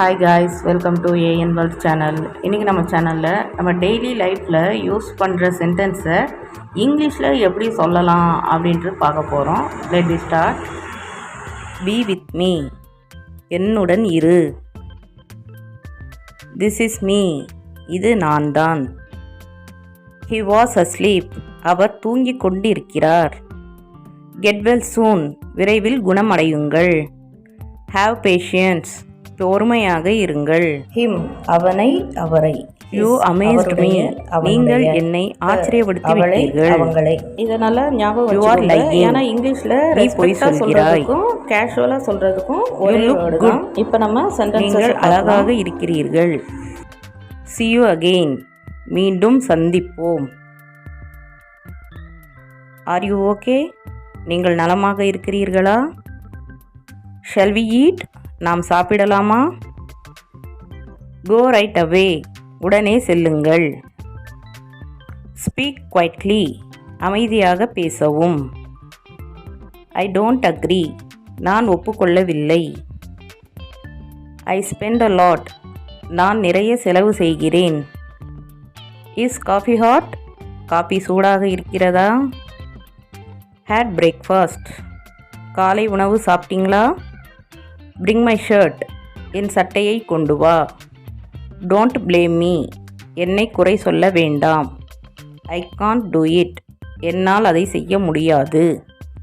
Hi guys, welcome to AN world channel. இன்றைக்கி நம்ம சேனலில் நம்ம டெய்லி லைஃப்பில் யூஸ் பண்ணுற சென்டென்ஸை இங்கிலீஷில் எப்படி சொல்லலாம் அப்படின்ட்டு பார்க்க போகிறோம். Let we start. Be with me, என்னுடன் இரு. திஸ் இஸ் மீ, இது நான் தான். ஹி வாஸ் அஸ்லீப், அவர் தூங்கிக் கொண்டிருக்கிறார். கெட் வெல் சூன், விரைவில் குணமடையுங்கள். ஹாவ் பேஷியன்ஸ், பொறுமையாக இருங்கள். ஹிம், அவனை அவரை. யூ அமேஸ்ட் மீ, நீங்கள் என்னை ஆச்சரியப்படுத்தி விட்டீர்கள். இதனால ஞாபகம் வச்சுக்கோங்க. ஏன்னா இங்கிலீஷ்ல ரெஸ்பெக்ட்டா சொல்றதுக்கும் கேஷுவலா சொல்றதுக்கும் ஒரே வேர்டு தான். இப்போ நம்ம சென்டென்சஸ் நீங்கள் அழகாக இருக்கிறீர்கள். see you again, மீண்டும் சந்திப்போம். are you okay, நீங்கள் நலமாக இருக்கிறீர்களா? shall we eat, நாம் சாப்பிடலாமா? go right away, உடனே செல்லுங்கள். speak quietly, அமைதியாக பேசவும். I don't agree, நான் ஒப்புக்கொள்ளவில்லை. I spend a lot, நான் நிறைய செலவு செய்கிறேன். is coffee hot, காபி சூடாக இருக்கிறதா? had breakfast, காலை உணவு சாப்பிட்டீங்களா? bring my shirt, என் சட்டையை கொண்டு வா. don't blame me, என்னை குறை சொல்ல வேண்டாம். I can't do it, என்னால் அதை செய்ய முடியாது.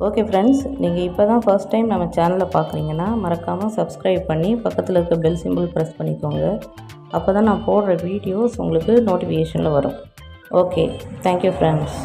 ஓகே ஃப்ரெண்ட்ஸ், நீங்கள் இப்போ தான் ஃபர்ஸ்ட் டைம் நம்ம சேனலை பார்க்குறீங்கன்னா மறக்காமல் சப்ஸ்கிரைப் பண்ணி பக்கத்தில் இருக்க பெல் சிம்பிள் ப்ரெஸ் பண்ணிக்கோங்க. அப்போ தான் நான் போடுற வீடியோஸ் உங்களுக்கு நோட்டிஃபிகேஷனில் வரும். Okay, thank you friends.